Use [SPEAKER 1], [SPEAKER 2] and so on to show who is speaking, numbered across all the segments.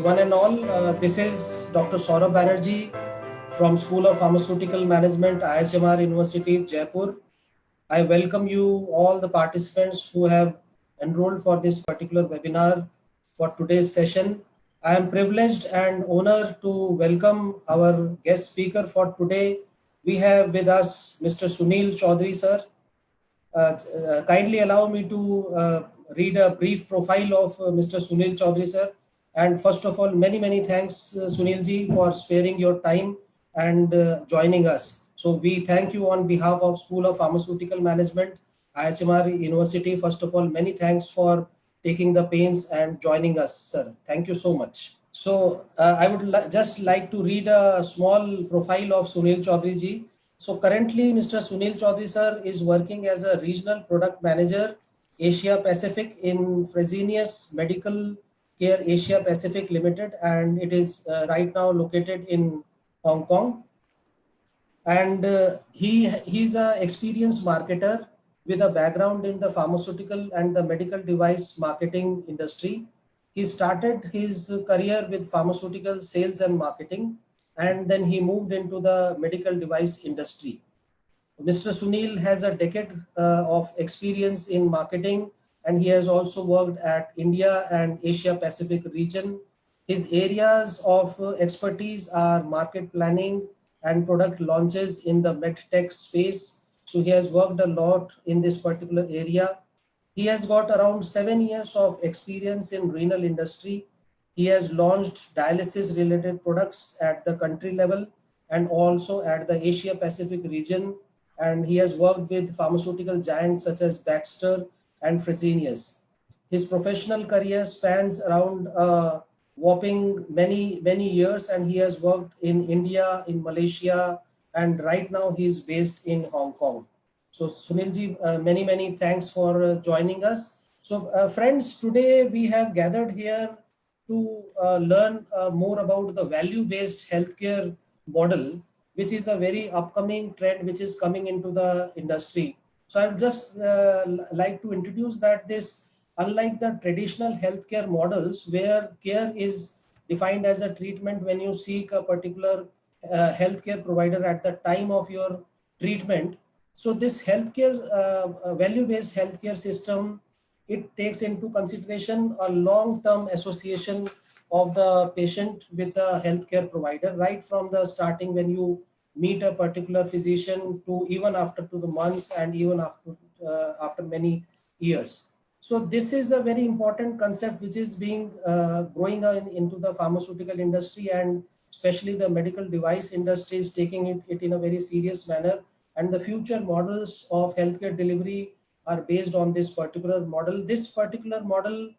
[SPEAKER 1] one and all. This is Dr. Saurabh Banerjee from School of Pharmaceutical Management, IHMR University, Jaipur. I welcome you all the participants who have enrolled for this particular webinar for today's session. I am privileged and honored to welcome our guest speaker for today. We have with us Mr. Sunil Chaudhary, sir. Kindly allow me to read a brief profile of Mr. Sunil Chaudhary, sir. And first of all, many thanks, Sunil ji, for sparing your time and joining us. So we thank you on behalf of School of Pharmaceutical Management, IHMR University. First of all, many thanks for taking the pains and joining us, sir. Thank you so much. So I would just like to read a small profile of Sunil Chaudhary ji. So currently, Mr. Sunil Chaudhary sir is working as a regional product manager, Asia Pacific in Fresenius Medical Care Asia Pacific Limited, and it is right now located in Hong Kong. And he's a experienced marketer with a background in the pharmaceutical and the medical device marketing industry. He started his career with pharmaceutical sales and marketing, and then he moved into the medical device industry. Mr. Sunil has a decade of experience in marketing, and he has also worked at India and Asia Pacific region. His areas of expertise are market planning and product launches in the medtech space. So he has worked a lot in this particular area. He has got around 7 years of experience in renal industry. He has launched dialysis related products at the country level and also at the Asia Pacific region. And he has worked with pharmaceutical giants such as Baxter and Fresenius. His professional career spans around whopping many years, and he has worked in India, in Malaysia, and right now he is based in Hong Kong. So Sunilji, many thanks for joining us. So friends, today we have gathered here to learn more about the value-based healthcare model, which is a very upcoming trend which is coming into the industry. So I would just like to introduce that this, unlike the traditional healthcare models where care is defined as a treatment when you seek a particular healthcare provider at the time of your treatment. So this healthcare, value-based healthcare system, it takes into consideration a long-term association of the patient with the healthcare provider, right from the starting when you meet a particular physician to even after to the months and even after many years. So this is a very important concept which is being growing into the pharmaceutical industry, and especially the medical device industry is taking it in a very serious manner. And the future models of healthcare delivery are based on this particular model. This particular model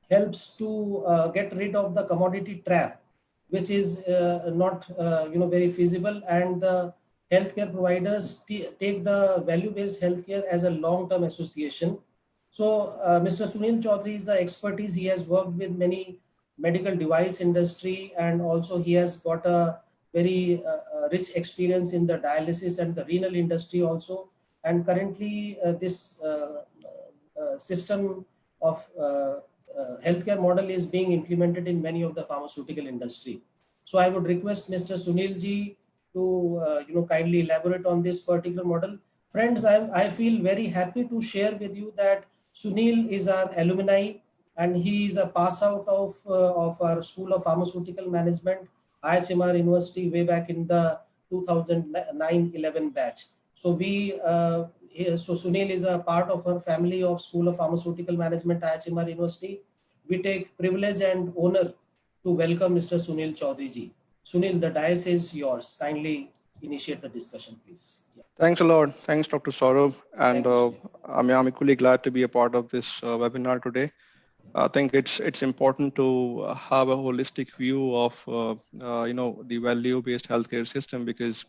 [SPEAKER 1] helps to get rid of the commodity trap, which is not very feasible, and the healthcare providers take the value-based healthcare as a long-term association. So Mr. Sunil Chaudhary is an expertise. He has worked with many medical device industry, and also he has got a very rich experience in the dialysis and the renal industry also. And currently this system of healthcare model is being implemented in many of the pharmaceutical industry. So I would request Mr. Sunil ji to kindly elaborate on this particular model. Friends, I feel very happy to share with you that Sunil is our alumni, and he is a pass out of our School of Pharmaceutical Management, IHMR University, way back in the 2009-11 batch. So so Sunil is a part of our family of School of Pharmaceutical Management, IHMR University. We take privilege and honor to welcome Mr. Sunil Chaudhary ji. Sunil, the dais is yours. Kindly initiate the discussion, please. Yeah.
[SPEAKER 2] Thanks a lot. Thanks, Dr. Saurabh. And
[SPEAKER 1] Thank you, Sunil.
[SPEAKER 2] I'm equally glad to be a part of this webinar today. I think it's important to have a holistic view of the value-based healthcare system, because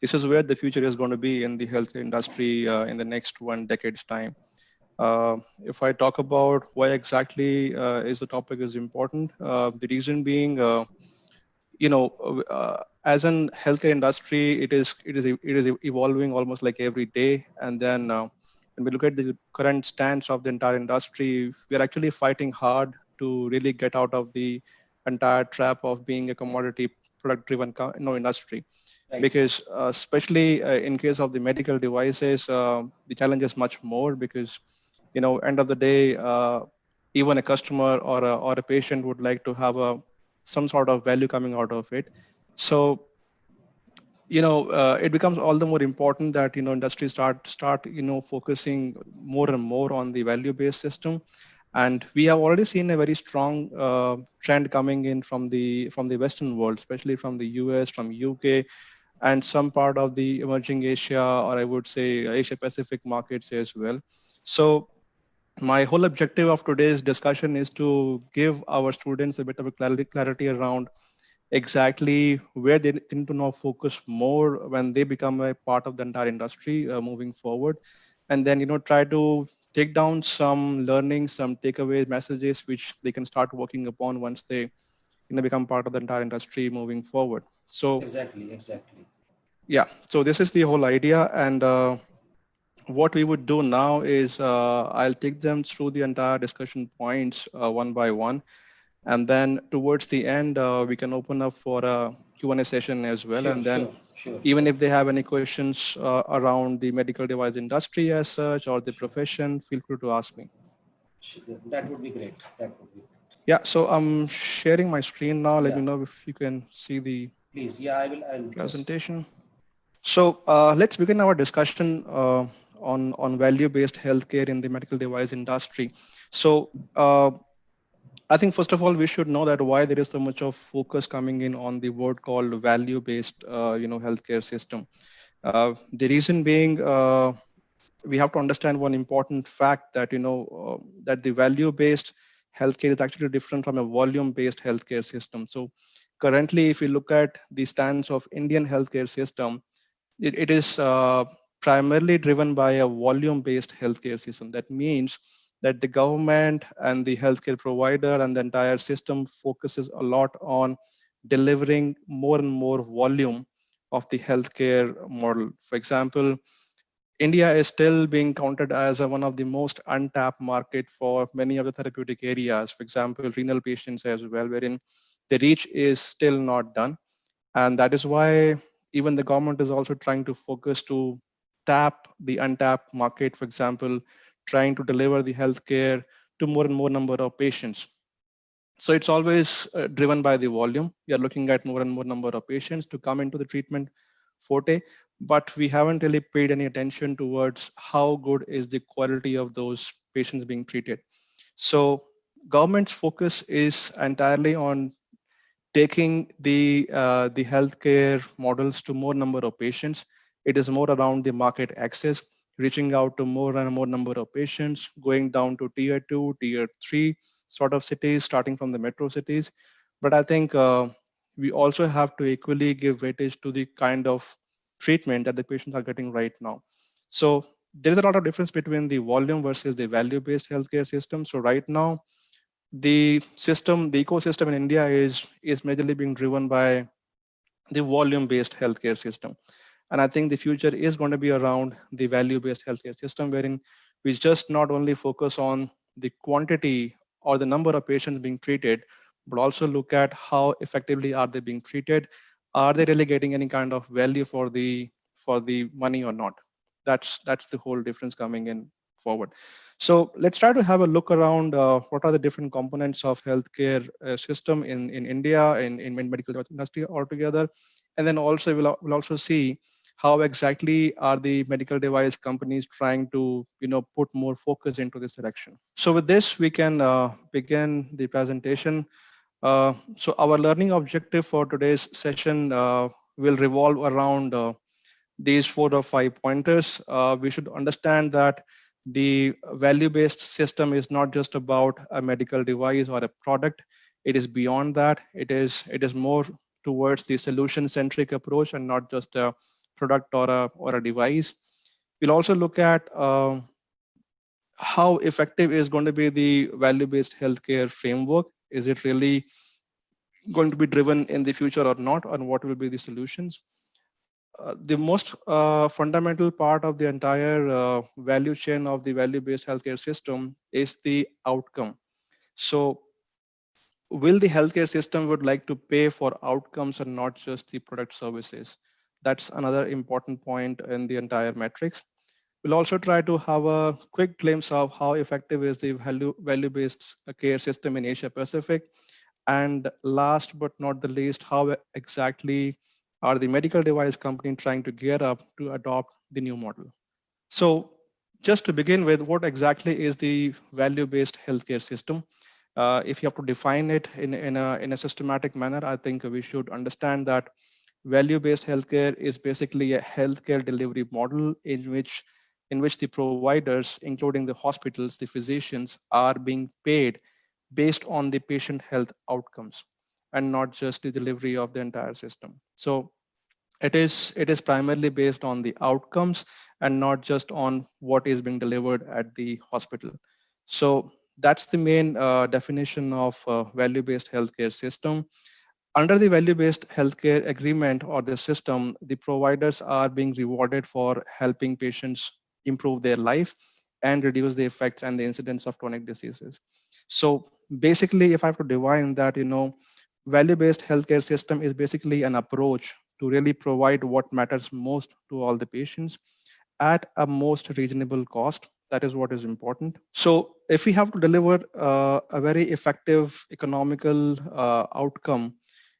[SPEAKER 2] this is where the future is going to be in the healthcare industry in the next 1 decade's time. If I talk about why exactly is the topic is important, the reason being, as an healthcare industry, it is evolving almost like every day. And then when we look at the current stance of the entire industry, we are actually fighting hard to really get out of the entire trap of being a commodity product driven industry.
[SPEAKER 1] Right.
[SPEAKER 2] Because especially in case of the medical devices, the challenge is much more because, end of the day, even a customer or a patient would like to have some sort of value coming out of it. So it becomes all the more important that industry start focusing more and more on the value based system. And we have already seen a very strong trend coming in from the Western world, especially from the US, from UK, and some part of the emerging Asia, or I would say Asia Pacific markets as well. So my whole objective of today's discussion is to give our students a bit of a clarity around exactly where they need to now focus more when they become a part of the entire industry moving forward, and then try to take down some learnings, some takeaway messages which they can start working upon once they become part of the entire industry moving forward. So
[SPEAKER 1] Exactly.
[SPEAKER 2] yeah, so this is the whole idea. And what we would do now is I'll take them through the entire discussion points one by one. And then towards the end, we can open up for a Q&A session as well.
[SPEAKER 1] Sure,
[SPEAKER 2] And then
[SPEAKER 1] sure, sure,
[SPEAKER 2] even
[SPEAKER 1] sure.
[SPEAKER 2] if they have any questions around the medical device industry as such or the
[SPEAKER 1] Sure.
[SPEAKER 2] profession, feel free to ask me.
[SPEAKER 1] That would be great. That would be great.
[SPEAKER 2] Yeah, so I'm sharing my screen now. Let
[SPEAKER 1] Yeah,
[SPEAKER 2] me know if you can see the
[SPEAKER 1] please. Yeah, I'll just.
[SPEAKER 2] presentation. So let's begin our discussion on value-based healthcare in the medical device industry. So I think first of all, we should know that why there is so much of focus coming in on the word called value-based, healthcare system. The reason being, we have to understand one important fact that that the value-based healthcare is actually different from a volume-based healthcare system. So currently, if you look at the stance of Indian healthcare system, it is primarily driven by a volume-based healthcare system. That means that the government and the healthcare provider and the entire system focuses a lot on delivering more and more volume of the healthcare model. For example, India is still being counted as one of the most untapped market for many of the therapeutic areas. For example, renal patients as well, wherein the reach is still not done. And that is why even the government is also trying to focus to tap the untapped market, for example, trying to deliver the healthcare to more and more number of patients. So it's always driven by the volume. We are looking at more and more number of patients to come into the treatment forte, but we haven't really paid any attention towards how good is the quality of those patients being treated. So government's focus is entirely on taking the healthcare models to more number of patients. It is more around the market access, reaching out to more and more number of patients, going down to tier 2, tier 3 sort of cities, starting from the metro cities. But I think we also have to equally give weightage to the kind of treatment that the patients are getting right now. So there is a lot of difference between the volume versus the value-based healthcare system. So right now, the ecosystem in India is majorly being driven by the volume-based healthcare system. And I think the future is going to be around the value-based healthcare system, wherein we just not only focus on the quantity or the number of patients being treated, but also look at how effectively are they being treated. Are they really getting any kind of value for the money or not? That's the whole difference coming in forward. So let's try to have a look around what are the different components of healthcare system in India, in medical device industry altogether. And then also we'll also see how exactly are the medical device companies trying to put more focus into this direction. So with this, we can begin the presentation. So our learning objective for today's session will revolve around these 4 or 5 pointers. We should understand that the value-based system is not just about a medical device or a product. It is beyond that. It is more towards the solution-centric approach and not just a product or a device. We'll also look at how effective is going to be the value-based healthcare framework. Is it really going to be driven in the future or not, and what will be the solutions? The most fundamental part of the entire value chain of the value-based healthcare system is the outcome. So will the healthcare system would like to pay for outcomes and not just the product services? That's another important point in the entire metrics. We'll also try to have a quick glimpse of how effective is the value-based care system in Asia Pacific. And last but not the least, how exactly are the medical device company trying to gear up to adopt the new model? So just to begin with, what exactly is the value-based healthcare system? If you have to define it in a systematic manner, I think we should understand that value-based healthcare is basically a healthcare delivery model in which the providers, including the hospitals, the physicians, are being paid based on the patient health outcomes and not just the delivery of the entire system. So it is primarily based on the outcomes and not just on what is being delivered at the hospital. So that's the main definition of value-based healthcare system. Under the value-based healthcare agreement or the system, the providers are being rewarded for helping patients improve their life and reduce the effects and the incidence of chronic diseases. So basically, if I have to define that, value-based healthcare system is basically an approach to really provide what matters most to all the patients at a most reasonable cost. That is what is important. So if we have to deliver a very effective economical outcome,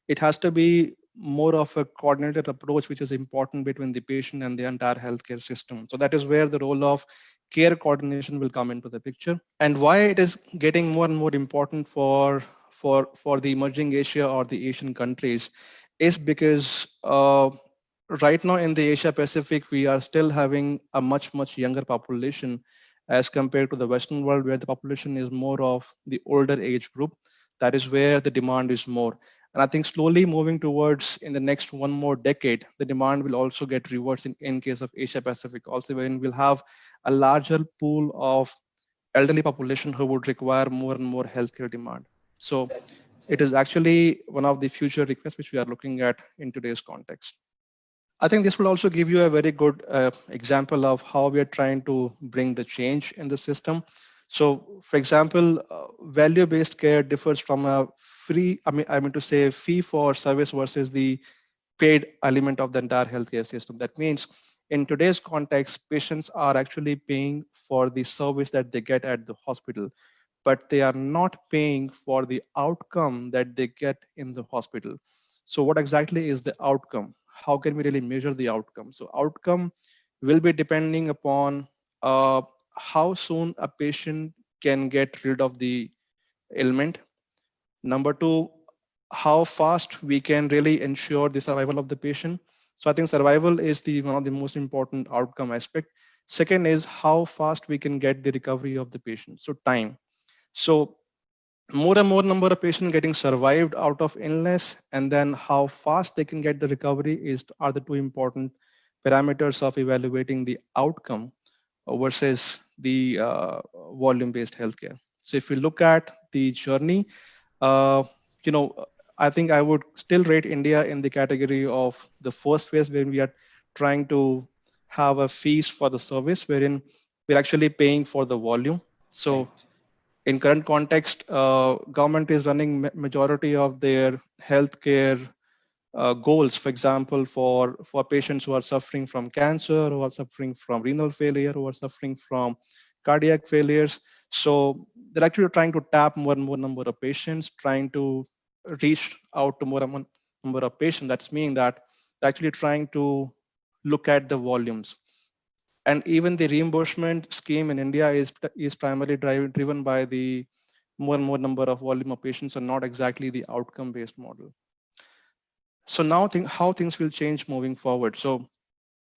[SPEAKER 2] it has to be more of a coordinated approach, which is important between the patient and the entire healthcare system. So that is where the role of care coordination will come into the picture, and why it is getting more and more important for the emerging Asia or the Asian countries is because right now in the Asia Pacific, we are still having a much younger population as compared to the Western world, where the population is more of the older age group. That is where the demand is more. And I think slowly moving towards in the next one more decade, the demand will also get reversed in case of Asia Pacific, also when we'll have a larger pool of elderly population who would require more and more healthcare demand. So it is actually one of the future requests which we are looking at in today's context. I think this will also give you a very good example of how we are trying to bring the change in the system. So, for example, value-based care differs from a I mean to say fee for service versus the paid element of the entire healthcare system. That means in today's context, patients are actually paying for the service that they get at the hospital, but they are not paying for the outcome that they get in the hospital. So what exactly is the outcome? How can we really measure the outcome? So outcome will be depending upon how soon a patient can get rid of the ailment. Number two, how fast we can really ensure the survival of the patient. So I think survival is the one of the most important outcome aspect. Second is how fast we can get the recovery of the patient. So time. So more and more number of patients getting survived out of illness, and then how fast they can get the recovery are the two important parameters of evaluating the outcome versus the volume-based healthcare. So if we look at the journey, uh, you know, I think I would still rate India in the category of the first phase, where we are trying to have a fees for the service, wherein we're actually paying for the volume. So in current context, government is running majority of their healthcare goals. For example, for patients who are suffering from cancer, who are suffering from renal failure, who are suffering from cardiac failures. So they're actually trying to tap more and more number of patients, trying to reach out to more and more number of patients. That's meaning that they're actually trying to look at the volumes. And even the reimbursement scheme in India is primarily driven by the more and more number of volume of patients and not exactly the outcome based model. So now how things will change moving forward. So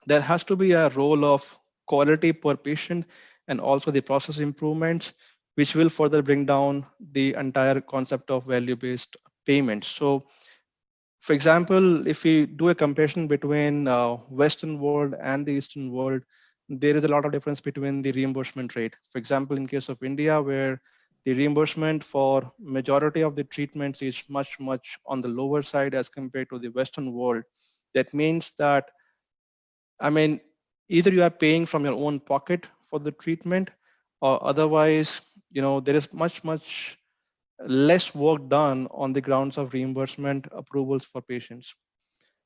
[SPEAKER 2] there has to be a role of quality per patient and also the process improvements, which will further bring down the entire concept of value based payments. So for example, if we do a comparison between Western world and the Eastern world, there is a lot of difference between the reimbursement rate. For example, in case of India, where the reimbursement for majority of the treatments is much on the lower side as compared to the Western world. That means that, I mean, either you are paying from your own pocket for the treatment, or otherwise, there is much less work done on the grounds of reimbursement approvals for patients.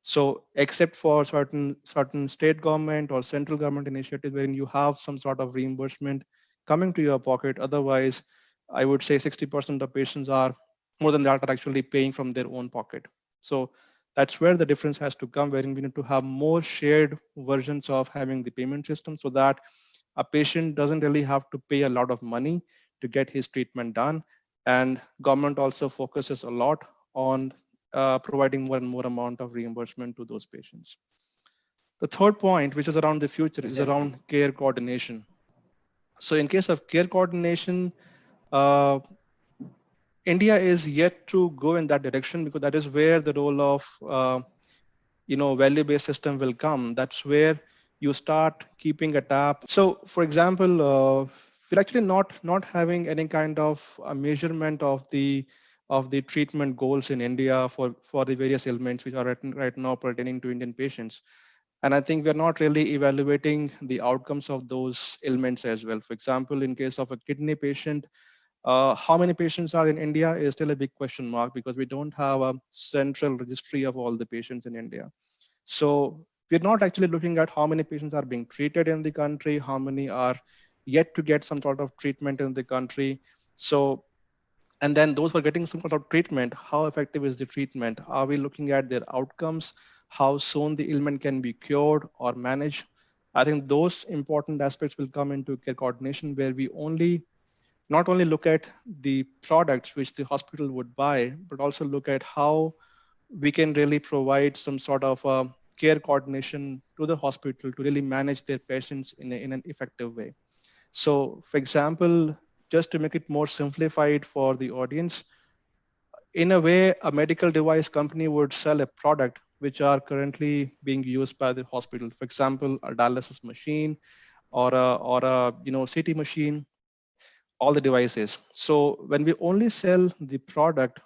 [SPEAKER 2] So except for certain state government or central government initiatives wherein you have some sort of reimbursement coming to your pocket, otherwise, I would say 60% of patients are more than that are actually paying from their own pocket. So that's where the difference has to come, wherein we need to have more shared versions of having the payment system so that a patient doesn't really have to pay a lot of money to get his treatment done. And government also focuses a lot on providing more and more amount of reimbursement to those patients. The third point, which is around the future, is around care coordination. So in case of care coordination, India is yet to go in that direction because that is where the role of value-based system will come. That's where you start keeping a tab. So for example, we're actually not having any kind of a measurement of the treatment goals in India for the various ailments which are right now pertaining to Indian patients. And I think we're not really evaluating the outcomes of those ailments as well. For example, in case of a kidney patient, how many patients are in India is still a big question mark because we don't have a central registry of all the patients in India. So we're not actually looking at how many patients are being treated in the country, how many are yet to get some sort of treatment in the country. So, and then those who are getting some sort of treatment, how effective is the treatment? Are we looking at their outcomes? How soon the ailment can be cured or managed? I think those important aspects will come into care coordination where we not only look at the products which the hospital would buy, but also look at how we can really provide some sort of care coordination to the hospital to really manage their patients in an effective way. So for example, just to make it more simplified for the audience, in a way, a medical device company would sell a product which are currently being used by the hospital. For example, a dialysis machine or a CT machine, all the devices. So when we only sell the product,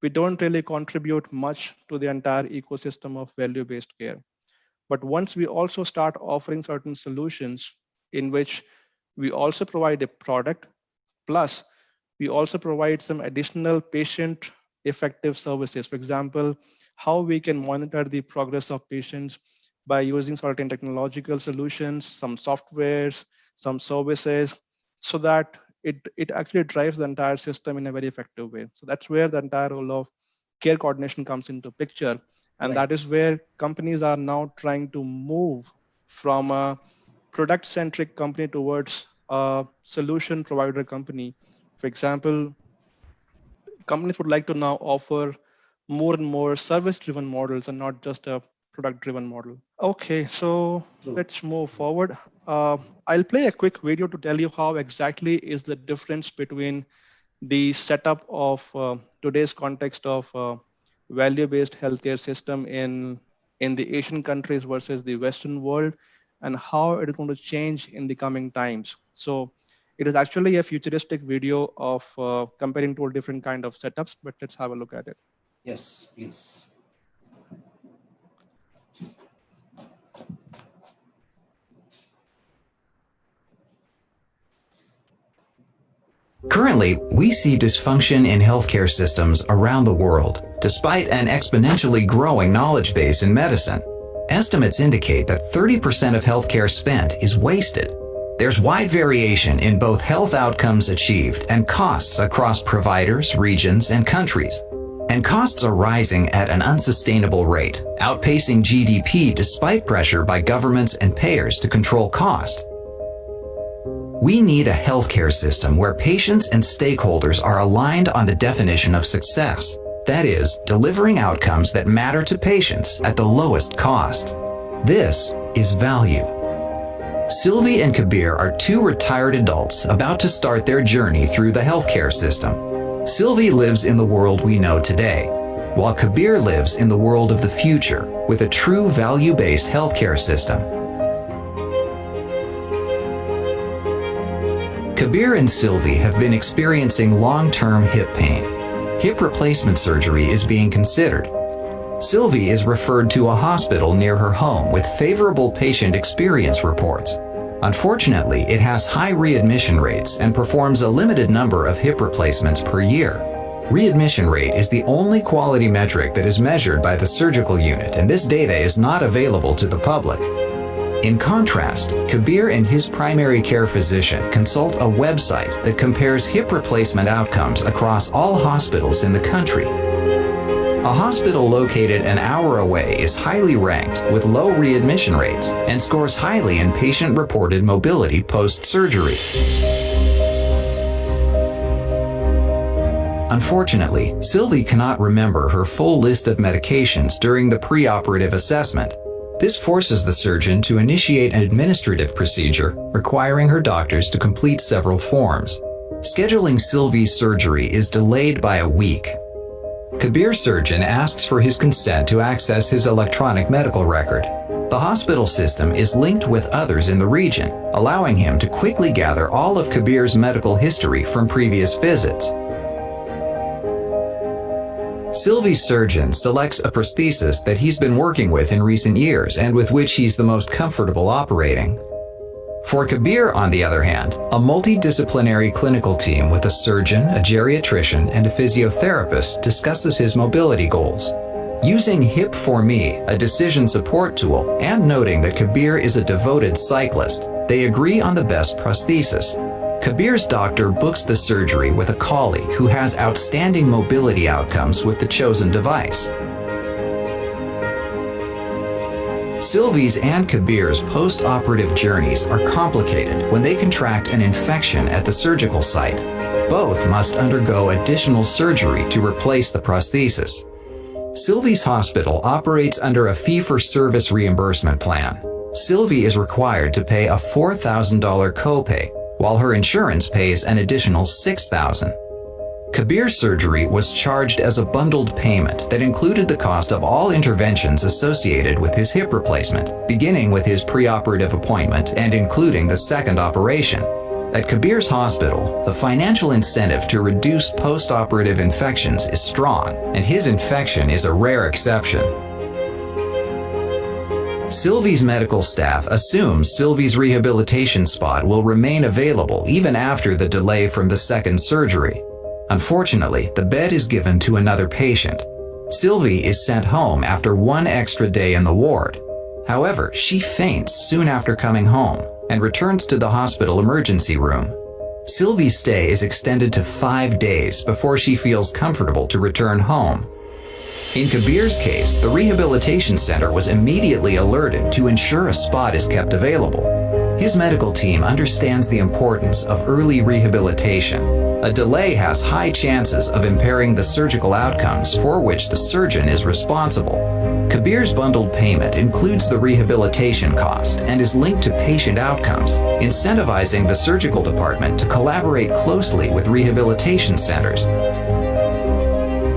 [SPEAKER 2] we don't really contribute much to the entire ecosystem of value-based care. But once we also start offering certain solutions in which we also provide a product, plus we also provide some additional patient effective services. For example, how we can monitor the progress of patients by using certain technological solutions, some softwares, some services, so that it actually drives the entire system in a very effective way. So that's where the entire role of care coordination comes into picture. And that is where companies are now trying to move from a product-centric company towards a solution provider company. For example, companies would like to now offer more and more service-driven models and not just a product-driven model. Okay, so let's move forward. I'll play a quick video to tell you how exactly is the difference between the setup of today's context of value-based healthcare system in the Asian countries versus the Western world, and how it is going to change in the coming times. So it is actually a futuristic video of comparing two different kind of setups, but let's have a look at it.
[SPEAKER 1] Yes, please.
[SPEAKER 3] Currently, we see dysfunction in healthcare systems around the world, despite an exponentially growing knowledge base in medicine. Estimates indicate that 30% of healthcare spent is wasted. There's wide variation in both health outcomes achieved and costs across providers, regions, and countries. And costs are rising at an unsustainable rate, outpacing GDP despite pressure by governments and payers to control cost. We need a healthcare system where patients and stakeholders are aligned on the definition of success. That is, delivering outcomes that matter to patients at the lowest cost. This is value. Sylvie and Kabir are two retired adults about to start their journey through the healthcare system. Sylvie lives in the world we know today, while Kabir lives in the world of the future with a true value-based healthcare system. Kabir and Sylvie have been experiencing long-term hip pain. Hip replacement surgery is being considered. Sylvie is referred to a hospital near her home with favorable patient experience reports. Unfortunately, it has high readmission rates and performs a limited number of hip replacements per year. Readmission rate is the only quality metric that is measured by the surgical unit, and this data is not available to the public. In contrast, Kabir and his primary care physician consult a website that compares hip replacement outcomes across all hospitals in the country. A hospital located an hour away is highly ranked with low readmission rates and scores highly in patient-reported mobility post-surgery. Unfortunately, Sylvie cannot remember her full list of medications during the preoperative assessment. This forces the surgeon to initiate an administrative procedure requiring her doctors to complete several forms. Scheduling Sylvie's surgery is delayed by a week. Kabir's surgeon asks for his consent to access his electronic medical record. The hospital system is linked with others in the region, allowing him to quickly gather all of Kabir's medical history from previous visits. Sylvie's surgeon selects a prosthesis that he's been working with in recent years and with which he's the most comfortable operating. For Kabir, on the other hand, a multidisciplinary clinical team with a surgeon, a geriatrician, and a physiotherapist discusses his mobility goals. Using Hip4Me, a decision support tool, and noting that Kabir is a devoted cyclist, they agree on the best prosthesis. Kabir's doctor books the surgery with a colleague who has outstanding mobility outcomes with the chosen device. Sylvie's and Kabir's post-operative journeys are complicated when they contract an infection at the surgical site. Both must undergo additional surgery to replace the prosthesis. Sylvie's hospital operates under a fee-for-service reimbursement plan. Sylvie is required to pay a $4,000 copay, while her insurance pays an additional $6,000. Kabir's surgery was charged as a bundled payment that included the cost of all interventions associated with his hip replacement, beginning with his preoperative appointment and including the second operation. At Kabir's hospital, the financial incentive to reduce post-operative infections is strong, and his infection is a rare exception. Sylvie's medical staff assumes Sylvie's rehabilitation spot will remain available even after the delay from the second surgery. Unfortunately, the bed is given to another patient. Sylvie is sent home after one extra day in the ward. However, she faints soon after coming home and returns to the hospital emergency room. Sylvie's stay is extended to 5 days before she feels comfortable to return home. In Kabir's case, the rehabilitation center was immediately alerted to ensure a spot is kept available. His medical team understands the importance of early rehabilitation. A delay has high chances of impairing the surgical outcomes for which the surgeon is responsible. Kabir's bundled payment includes the rehabilitation cost and is linked to patient outcomes, incentivizing the surgical department to collaborate closely with rehabilitation centers.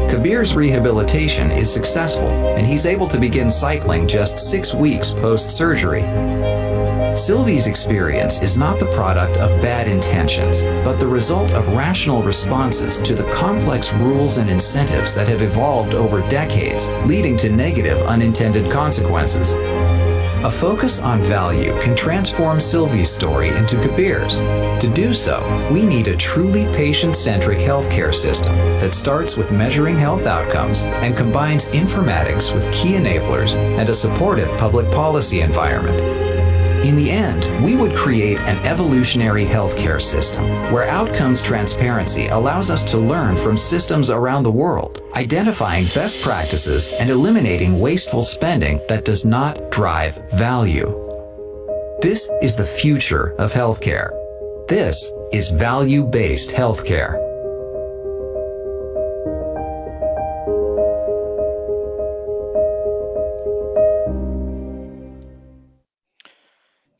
[SPEAKER 3] Kabir's rehabilitation is successful, and he's able to begin cycling just 6 weeks post-surgery. Sylvie's experience is not the product of bad intentions, but the result of rational responses to the complex rules and incentives that have evolved over decades, leading to negative unintended consequences. A focus on value can transform Sylvie's story into Kabir's. To do so, we need a truly patient-centric healthcare system that starts with measuring health outcomes and combines informatics with key enablers and a supportive public policy environment. In the end, we would create an evolutionary healthcare system where outcomes transparency allows us to learn from systems around the world, identifying best practices and eliminating wasteful spending that does not drive value. This is the future of healthcare. This is value-based healthcare.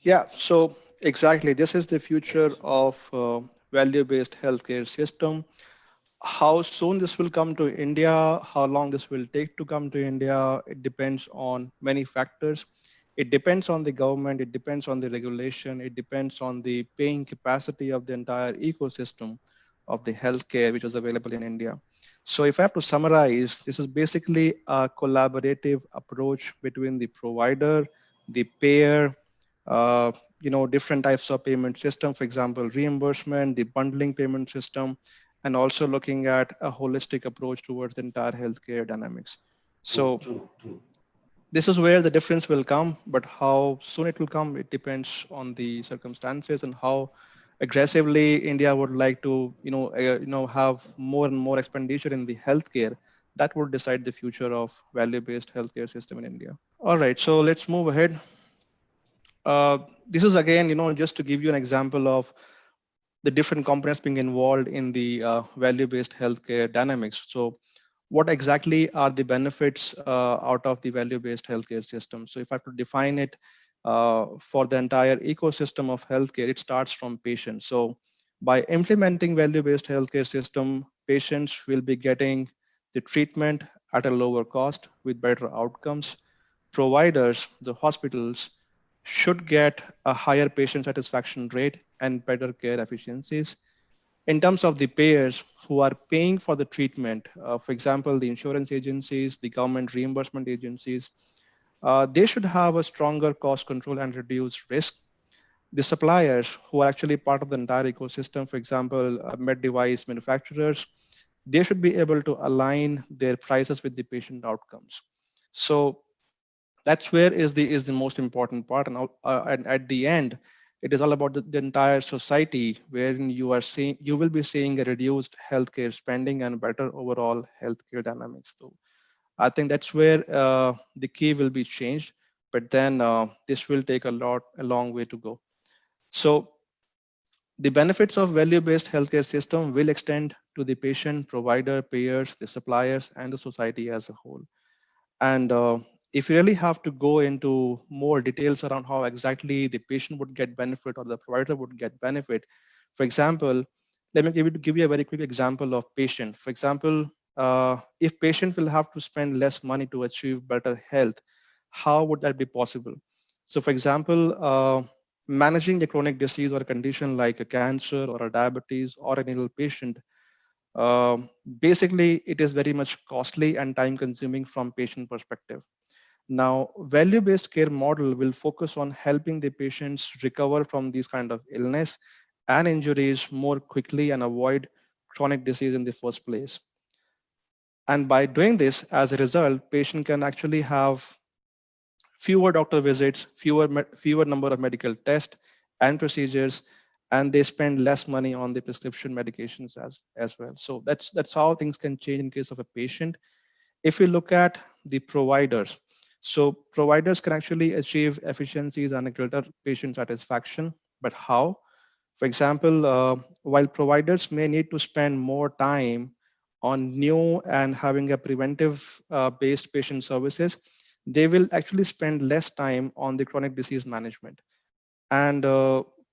[SPEAKER 2] Yeah, so exactly, this is the future of value-based healthcare system. How soon this will come to India, how long this will take to come to India, it depends on many factors. It depends on the government, it depends on the regulation, it depends on the paying capacity of the entire ecosystem of the healthcare which is available in India. So if I have to summarize, this is basically a collaborative approach between the provider, the payer, different types of payment system, for example, reimbursement, the bundling payment system, and also looking at a holistic approach towards the entire healthcare dynamics. So
[SPEAKER 1] True.
[SPEAKER 2] this is where the difference will come, but how soon it will come, it depends on the circumstances and how aggressively India would like to, have more and more expenditure in the healthcare. That would decide the future of value-based healthcare system in India. All right, so let's move ahead. This is again, just to give you an example of the different components being involved in the value-based healthcare dynamics. So what exactly are the benefits out of the value-based healthcare system? So if I have to define it for the entire ecosystem of healthcare, it starts from patients. So by implementing value-based healthcare system, patients will be getting the treatment at a lower cost with better outcomes. Providers, the hospitals, should get a higher patient satisfaction rate and better care efficiencies. In terms of the payers who are paying for the treatment, for example, the insurance agencies, the government reimbursement agencies, they should have a stronger cost control and reduce risk. The suppliers who are actually part of the entire ecosystem, for example, med device manufacturers, they should be able to align their prices with the patient outcomes. So that's where is the most important part, and at the end, it is all about the entire society, wherein you will be seeing a reduced healthcare spending and better overall healthcare dynamics. So I think that's where the key will be changed, but then this will take a long way to go. So the benefits of value-based healthcare system will extend to the patient, provider, payers, the suppliers, and the society as a whole. And if you really have to go into more details around how exactly the patient would get benefit or the provider would get benefit, for example, let me give you a very quick example of patient. For example, if patient will have to spend less money to achieve better health, how would that be possible? So for example, managing a chronic disease or a condition like a cancer or a diabetes or a renal patient, basically it is very much costly and time consuming from patient perspective. Now, value-based care model will focus on helping the patients recover from these kind of illness and injuries more quickly and avoid chronic disease in the first place. And by doing this, as a result, patient can actually have fewer doctor visits, fewer number of medical tests and procedures, and they spend less money on the prescription medications as well. So that's how things can change in case of a patient. If we look at the providers, so providers can actually achieve efficiencies and a greater patient satisfaction, but how? For example, while providers may need to spend more time on new and having a preventive based patient services, they will actually spend less time on the chronic disease management. And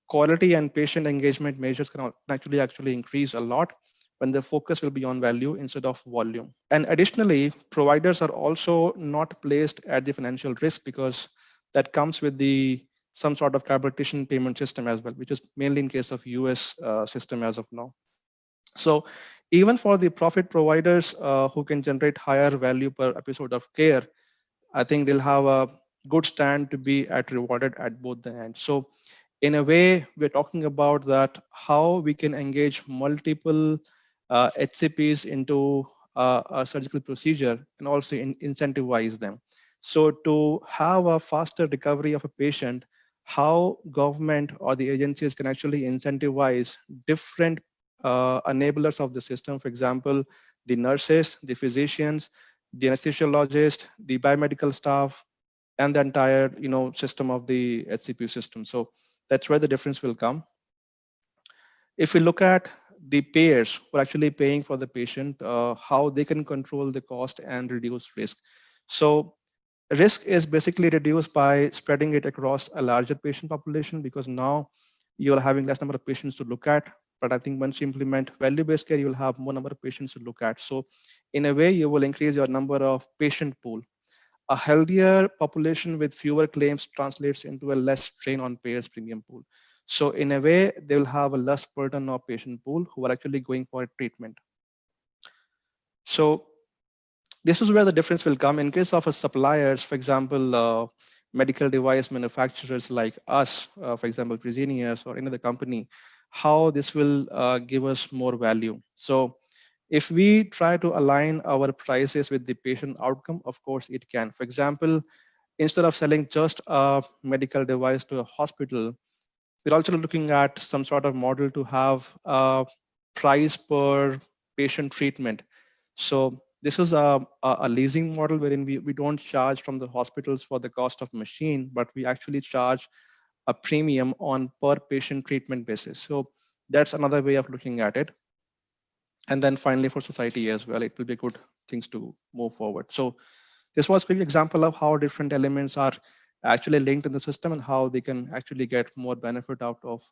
[SPEAKER 2] quality and patient engagement measures can actually increase a lot when the focus will be on value instead of volume. And additionally, providers are also not placed at the financial risk because that comes with some sort of capitation payment system as well, which is mainly in case of US system as of now. So even for the profit providers who can generate higher value per episode of care, I think they'll have a good stand to be rewarded at both the ends. So in a way, we're talking about that how we can engage multiple HCPs into a surgical procedure and also incentivize them. So to have a faster recovery of a patient, how government or the agencies can actually incentivize different enablers of the system. For example, the nurses, the physicians, the anesthesiologist, the biomedical staff, and the entire system of the HCP system. So that's where the difference will come. If we look at the payers who are actually paying for the patient, how they can control the cost and reduce risk. So risk is basically reduced by spreading it across a larger patient population, because now you're having less number of patients to look at. But I think once you implement value-based care, you'll have more number of patients to look at. So in a way, you will increase your number of patient pool. A healthier population with fewer claims translates into a less strain on payers' premium pool. So in a way, they will have a less burden of patient pool who are actually going for treatment. So this is where the difference will come. In case of a suppliers, for example, medical device manufacturers like us, for example, Fresenius or any other company, how this will give us more value. So if we try to align our prices with the patient outcome, of course it can. For example, instead of selling just a medical device to a hospital, we're also looking at some sort of model to have a price per patient treatment. So this is a leasing model wherein we don't charge from the hospitals for the cost of machine, but we actually charge a premium on per patient treatment basis. So that's another way of looking at it. And then finally for society as well, it will be good things to move forward. So this was a quick example of how different elements are actually linked in the system and how they can actually get more benefit out of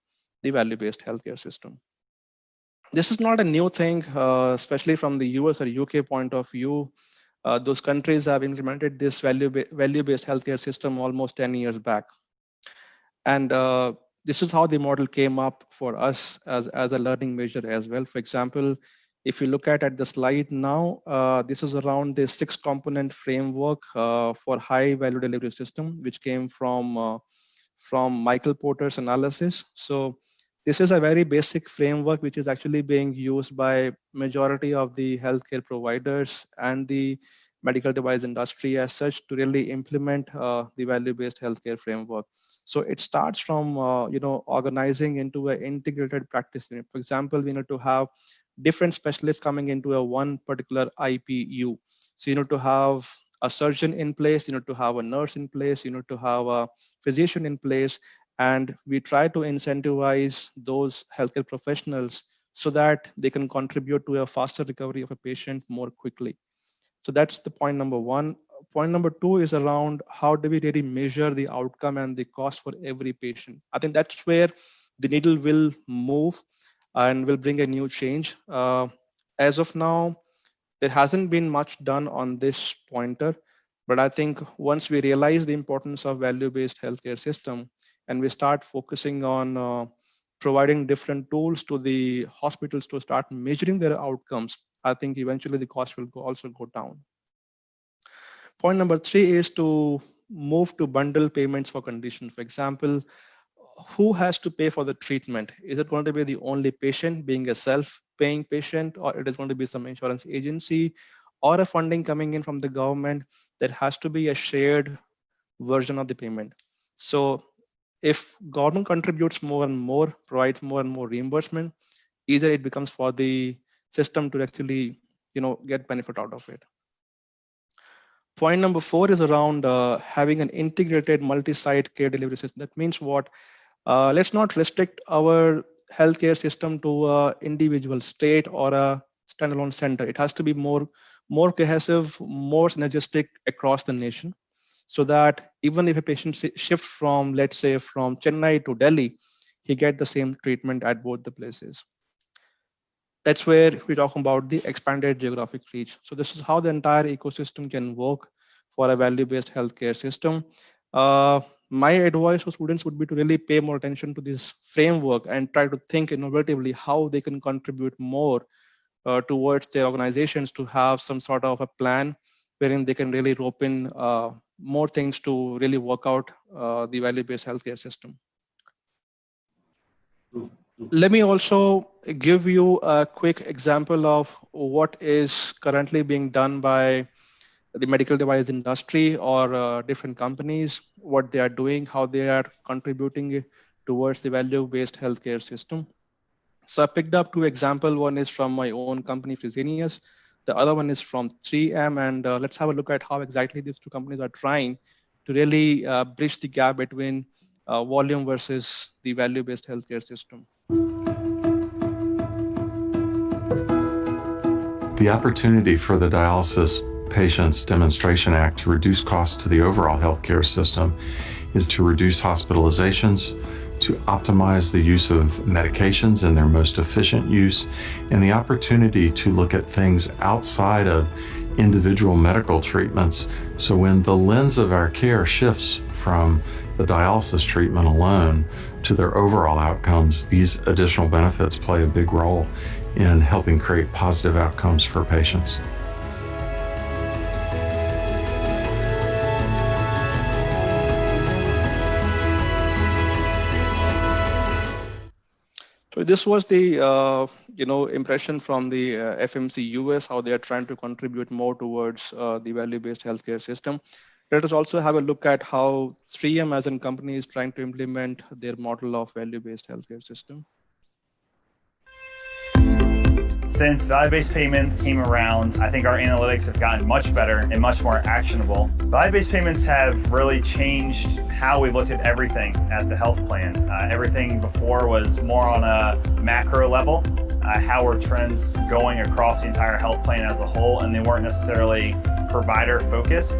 [SPEAKER 2] the value-based healthcare system. This is not a new thing, especially from the US or UK point of view. Those countries have implemented this value-based healthcare system almost 10 years back. And this is how the model came up for us as a learning measure as well. For example, if you look at the slide now, this is around the 6-component framework for high value delivery system, which came from Michael Porter's analysis. So this is a very basic framework, which is actually being used by majority of the healthcare providers and the medical device industry as such to really implement the value-based healthcare framework. So it starts from organizing into an integrated practice unit. For example, we need to have different specialists coming into a one particular IPU. So you need to have a surgeon in place, you need to have a nurse in place, you need to have a physician in place, and we try to incentivize those healthcare professionals so that they can contribute to a faster recovery of a patient more quickly. So that's the point number one. Point number two is around how do we really measure the outcome and the cost for every patient. I think that's where the needle will move and will bring a new change. As of now, there hasn't been much done on this pointer, but I think once we realize the importance of value-based healthcare system and we start focusing on providing different tools to the hospitals to start measuring their outcomes, I think eventually the cost will also go down. Point number three is to move to bundle payments for conditions. For example, who has to pay for the treatment? Is it going to be the only patient being a self-paying patient, or it is going to be some insurance agency or a funding coming in from the government? That has to be a shared version of the payment. So if government contributes more and more, provides more and more reimbursement, either it becomes for the system to actually get benefit out of it. Point number four is around having an integrated multi-site care delivery system. That means what? Let's not restrict our healthcare system to an individual state or a standalone center. It has to be more cohesive, more synergistic across the nation, so that even if a patient shifts from, let's say, from Chennai to Delhi, he get the same treatment at both the places. That's where we talk about the expanded geographic reach. So this is how the entire ecosystem can work for a value-based healthcare system. My advice to students would be to really pay more attention to this framework and try to think innovatively how they can contribute more towards their organizations to have some sort of a plan wherein they can really rope in more things to really work out the value-based healthcare system. Let me also give you a quick example of what is currently being done by the medical device industry or different companies, what they are doing, how they are contributing towards the value-based healthcare system. So I picked up two examples. One is from my own company, Fresenius. The other one is from 3M. And let's have a look at how exactly these two companies are trying to really bridge the gap between volume versus the value-based healthcare system.
[SPEAKER 4] The opportunity for the Dialysis Patients Demonstration Act to reduce costs to the overall healthcare system is to reduce hospitalizations, to optimize the use of medications and their most efficient use, and the opportunity to look at things outside of individual medical treatments. So when the lens of our care shifts from the dialysis treatment alone to their overall outcomes, these additional benefits play a big role in helping create positive outcomes for patients.
[SPEAKER 2] So this was the impression from the FMC US, how they are trying to contribute more towards the value-based healthcare system. Let us also have a look at how 3M as a company is trying to implement their model of value-based healthcare system.
[SPEAKER 5] Since value-based payments came around, I think our analytics have gotten much better and much more actionable. Value-based payments have really changed how we've looked at everything at the health plan. Everything before was more on a macro level, how are trends going across the entire health plan as a whole, and they weren't necessarily provider focused.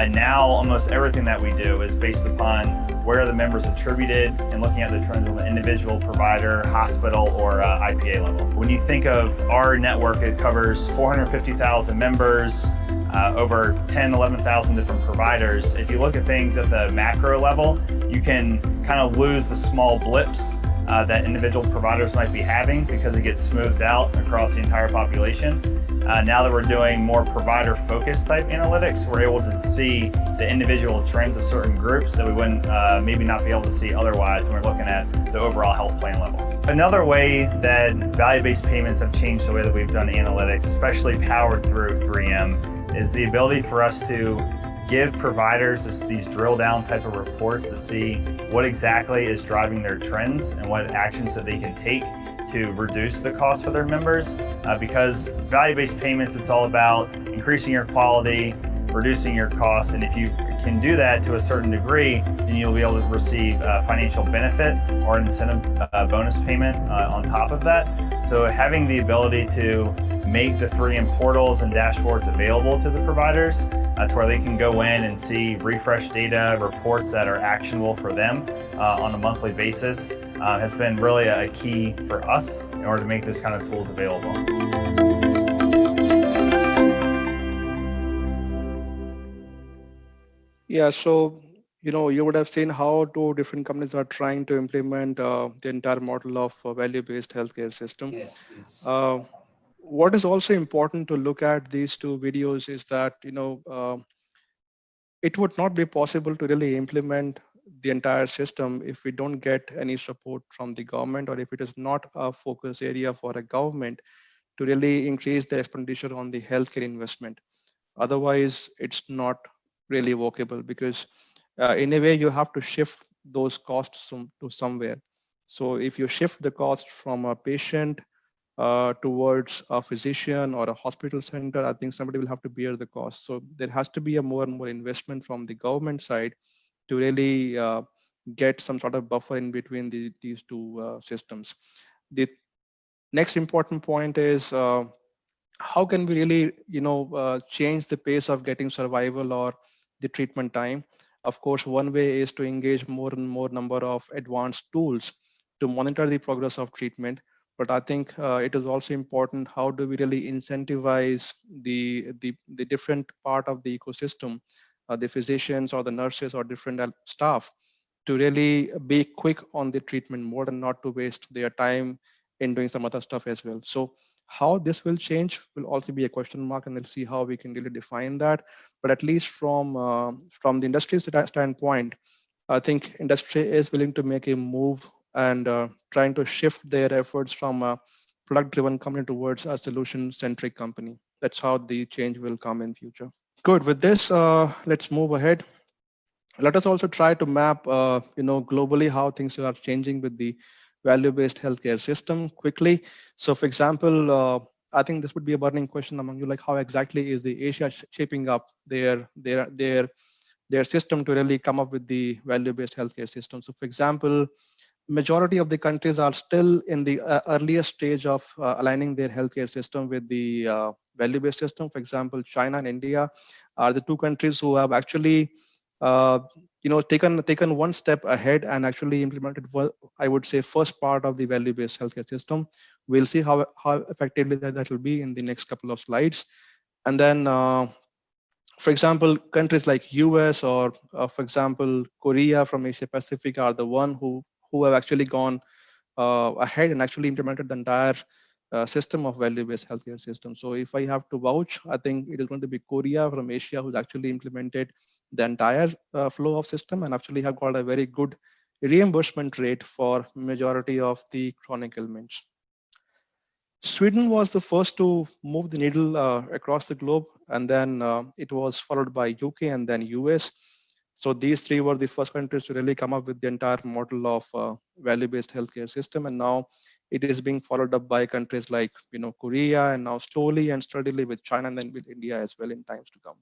[SPEAKER 5] Now almost everything that we do is based upon where are the members attributed and looking at the trends on the individual, provider, hospital, or IPA level. When you think of our network, it covers 450,000 members, over 10, 11,000 different providers. If you look at things at the macro level, you can kind of lose the small blips that individual providers might be having because it gets smoothed out across the entire population. Now that we're doing more provider-focused type analytics, we're able to see the individual trends of certain groups that we wouldn't maybe not be able to see otherwise when we're looking at the overall health plan level. Another way that value-based payments have changed the way that we've done analytics, especially powered through 3M, is the ability for us to give providers these drill down type of reports to see what exactly is driving their trends and what actions that they can take to reduce the cost for their members. Because value-based payments, it's all about increasing your quality, reducing your costs, and if you can do that to a certain degree, then you'll be able to receive a financial benefit or an incentive bonus payment on top of that. So having the ability to make the 3M portals and dashboards available to the providers to where they can go in and see refresh data, reports that are actionable for them on a monthly basis has been really a key for us in order to make this kind of tools available.
[SPEAKER 2] Yeah, so you would have seen how two different companies are trying to implement the entire model of value-based healthcare system.
[SPEAKER 1] Yes, yes.
[SPEAKER 2] What is also important to look at these two videos is that it would not be possible to really implement the entire system if we don't get any support from the government, or if it is not a focus area for a government to really increase the expenditure on the healthcare investment. Otherwise, it's not really workable, because in a way you have to shift those costs to somewhere. So if you shift the cost from a patient towards a physician or a hospital center, I think somebody will have to bear the cost. So there has to be a more and more investment from the government side to really get some sort of buffer in between these two systems. The next important point is how can we really change the pace of getting survival or the treatment time. Of course, one way is to engage more and more number of advanced tools to monitor the progress of treatment. But I think it is also important, how do we really incentivize the different part of the ecosystem, the physicians or the nurses or different staff, to really be quick on the treatment more and not to waste their time in doing some other stuff as well. So how this will change will also be a question mark, and we'll see how we can really define that. But at least from the industry standpoint, I think industry is willing to make a move and trying to shift their efforts from a product-driven company towards a solution-centric company. That's how the change will come in future. Good. With this, let's move ahead. Let us also try to map, globally how things are changing with the value-based healthcare system quickly. So, for example, I think this would be a burning question among you, like how exactly is the Asia shaping up their system to really come up with the value-based healthcare system. So, for example, majority of the countries are still in the earliest stage of aligning their healthcare system with the value-based system. For example, China and India are the two countries who have actually taken one step ahead and actually implemented, I would say, first part of the value-based healthcare system. We'll see how effectively that will be in the next couple of slides. And then, for example, countries like US or, for example, Korea from Asia Pacific are the one who have actually gone ahead and actually implemented the entire system of value-based healthcare system. So if I have to vouch, I think it is going to be Korea from Asia who's actually implemented the entire flow of system and actually have got a very good reimbursement rate for majority of the chronic ailments. Sweden was the first to move the needle across the globe, and then it was followed by UK and then US. So these three were the first countries to really come up with the entire model of value-based healthcare system, and now it is being followed up by countries like Korea, and now slowly and steadily with China and then with India as well in times to come.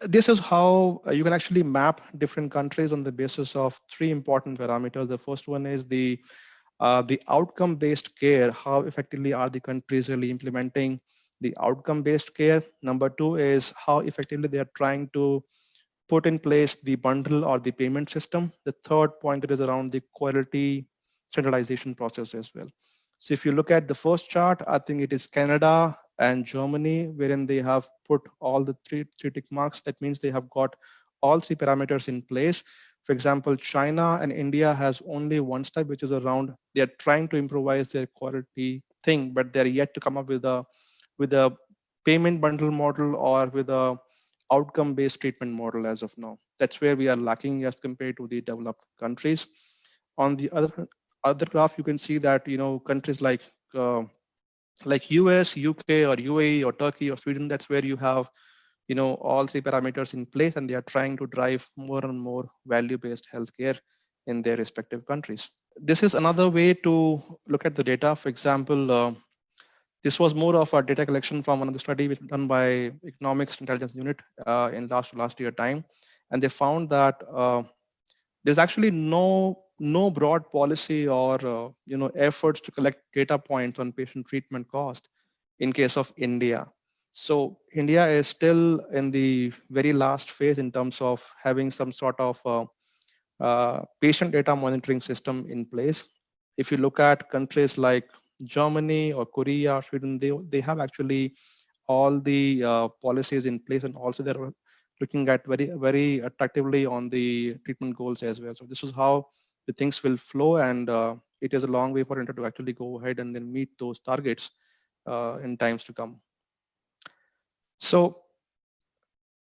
[SPEAKER 2] This is how you can actually map different countries on the basis of three important parameters. The first one is the outcome-based care. How effectively are the countries really implementing the outcome-based care? Number two is how effectively they are trying to put in place the bundle or the payment system. The third point is around the quality standardization process as well. So if you look at the first chart, I think it is Canada and Germany, wherein they have put all the three tick marks. That means they have got all three parameters in place. For example, China and India has only one step, which is around they're trying to improvise their quality thing, but they're yet to come up with a payment bundle model or with a outcome-based treatment model as of now. That's where we are lacking as compared to the developed countries. On the other graph, you can see that countries like US, UK, or UAE, or Turkey, or Sweden. That's where you have all three parameters in place, and they are trying to drive more and more value-based healthcare in their respective countries. This is another way to look at the data. For example, this was more of a data collection from one of the study which was done by Economics Intelligence Unit in last year time, and they found that there's actually no broad policy or efforts to collect data points on patient treatment cost in case of India. So India is still in the very last phase in terms of having some sort of patient data monitoring system in place. If you look at countries like Germany or Korea, Sweden, they have actually all the policies in place, and also they're looking at very attractively on the treatment goals as well. So this is how the things will flow, and it is a long way for India to actually go ahead and then meet those targets in times to come. So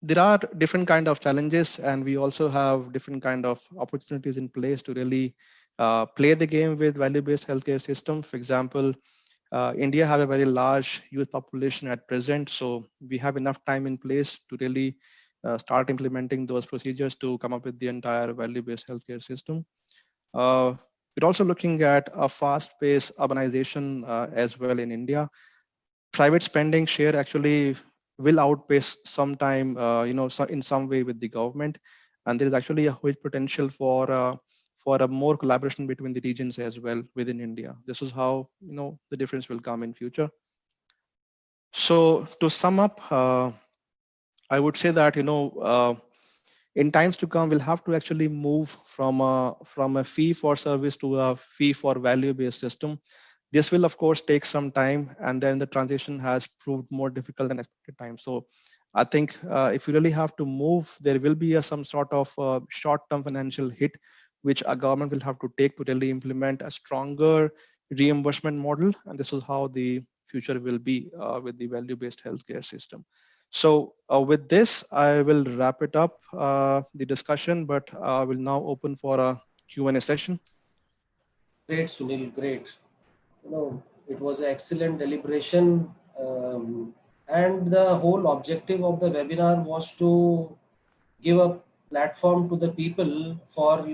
[SPEAKER 2] there are different kind of challenges, and we also have different kind of opportunities in place to really play the game with value-based healthcare system. For example, India have a very large youth population at present, so we have enough time in place to really start implementing those procedures to come up with the entire value-based healthcare system. We're also looking at a fast-paced urbanization as well in India. Private spending share actually will outpace sometime, in some way with the government, and there is actually a huge potential for a more collaboration between the regions as well within India. This is how the difference will come in future. So to sum up, I would say that in times to come, we'll have to actually move from a fee for service to a fee for value-based system. This will, of course, take some time, and then the transition has proved more difficult than expected time. So I think if you really have to move, there will be some sort of short-term financial hit, which a government will have to take to really implement a stronger reimbursement model. And this is how the future will be with the value-based healthcare system. So with this, I will wrap it up, the discussion, but I will now open for a Q&A session.
[SPEAKER 1] Great, Sunil, great. It was an excellent deliberation, and the whole objective of the webinar was to give a platform to the people for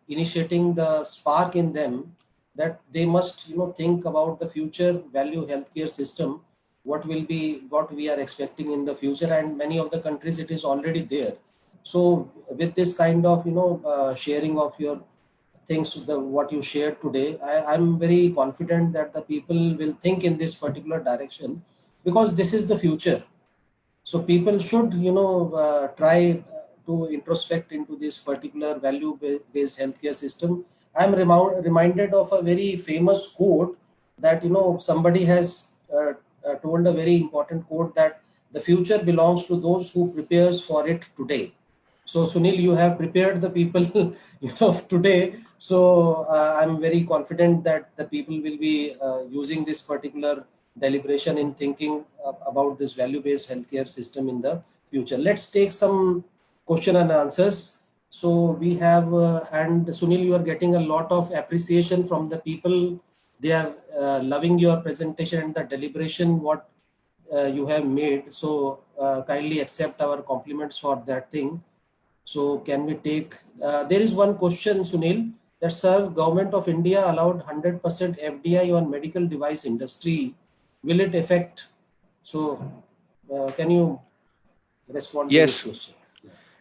[SPEAKER 1] initiating the spark in them that they must think about the future value healthcare system, what we are expecting in the future, and many of the countries it is already there. So with this kind of sharing of your things, what you shared today, I'm very confident that the people will think in this particular direction, because this is the future. So people should try to introspect into this particular value-based healthcare system. I'm reminded of a very famous quote that somebody has told, a very important quote, that the future belongs to those who prepares for it today. So Sunil, you have prepared the people today. So I'm very confident that the people will be using this particular deliberation in thinking about this value-based healthcare system in the future. Let's take some question and answers. So we have, and Sunil, you are getting a lot of appreciation from the people. They are loving your presentation and the deliberation what you have made. So kindly accept our compliments for that thing. So can we take, there is one question, Sunil, that sir, Government of India allowed 100% FDI on medical device industry. Will it affect? So can you respond to this
[SPEAKER 2] Yes.
[SPEAKER 1] question?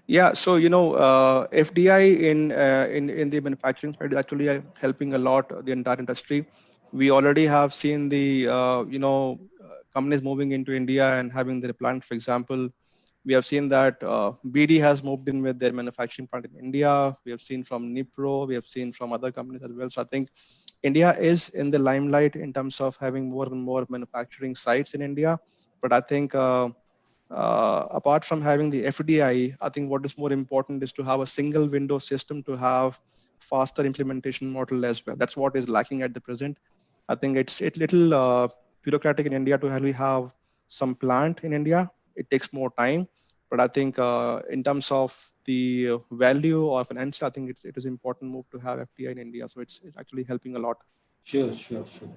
[SPEAKER 2] Yeah, so FDI in the manufacturing side is actually helping a lot the entire industry. We already have seen the companies moving into India and having their plant. For example, we have seen that BD has moved in with their manufacturing plant in India. We have seen from Nipro. We have seen from other companies as well. So I think India is in the limelight in terms of having more and more manufacturing sites in India. But I think apart from having the FDI, I think what is more important is to have a single window system to have faster implementation model as well. That's what is lacking at the present. I think it's little bureaucratic in India to really have some plant in India. It takes more time, but I think in terms of the value or financial, I think it is important move to have FDI in India. So it's actually helping a lot.
[SPEAKER 1] Sure, sure, sure.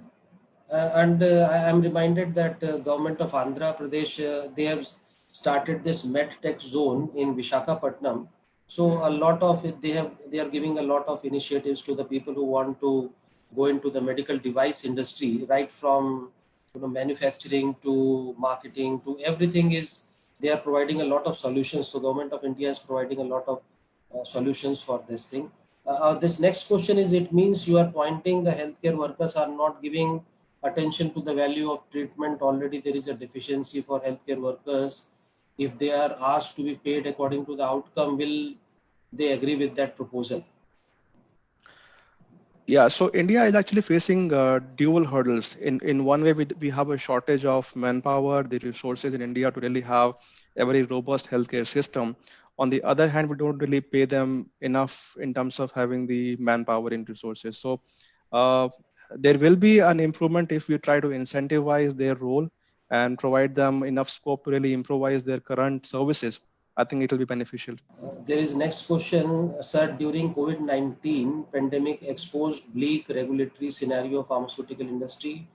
[SPEAKER 1] And I am reminded that government of Andhra Pradesh, they have started this medtech zone in Vishakhapatnam. So a lot of it, they are giving a lot of initiatives to the people who want to go into the medical device industry, right from manufacturing to marketing to everything is, they are providing a lot of solutions. So government of India is providing a lot of solutions for this thing. This next question is, it means you are pointing the healthcare workers are not giving attention to the value of treatment. Already there is a deficiency for healthcare workers. If they are asked to be paid according to the outcome, will they agree with that proposal?
[SPEAKER 2] Yeah, so India is actually facing dual hurdles. In one way, we have a shortage of manpower, the resources in India to really have a very robust healthcare system. On the other hand, we don't really pay them enough in terms of having the manpower and resources. So there will be an improvement if we try to incentivize their role and provide them enough scope to really improvise their current services. I think it will be beneficial.
[SPEAKER 1] There is next question, sir. During COVID-19 pandemic exposed bleak regulatory scenario of pharmaceutical industry.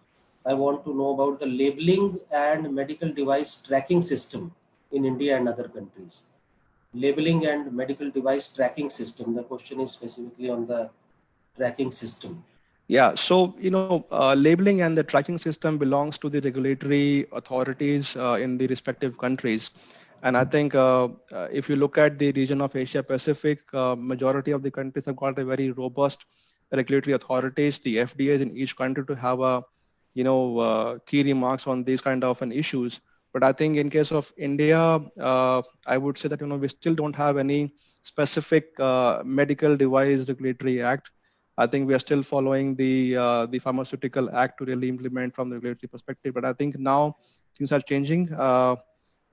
[SPEAKER 1] I want to know about the labeling and medical device tracking system in India and other countries. Labeling and medical device tracking system. The question is specifically on the tracking system.
[SPEAKER 2] Yeah, so labeling and the tracking system belongs to the regulatory authorities in the respective countries, and I think if you look at the region of Asia Pacific, majority of the countries have got a very robust regulatory authorities, the FDAs in each country to have a key remarks on these kind of an issues. But I think in case of India, I would say that we still don't have any specific medical device regulatory act. I think we are still following the Pharmaceutical Act to really implement from the regulatory perspective. But I think now things are changing.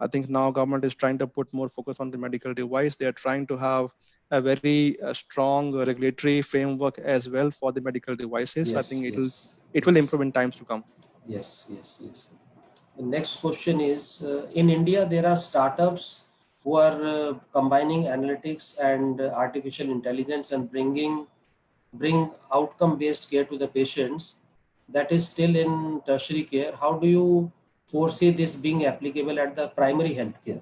[SPEAKER 2] I think now government is trying to put more focus on the medical device. They are trying to have a very strong regulatory framework as well for the medical devices.
[SPEAKER 1] Yes,
[SPEAKER 2] I think it will
[SPEAKER 1] yes.
[SPEAKER 2] improve in times to come.
[SPEAKER 1] Yes, yes, yes. The next question is, in India, there are startups who are combining analytics and artificial intelligence and bring outcome-based care to the patients. That is still in tertiary care. How do you foresee this being applicable at the primary health care?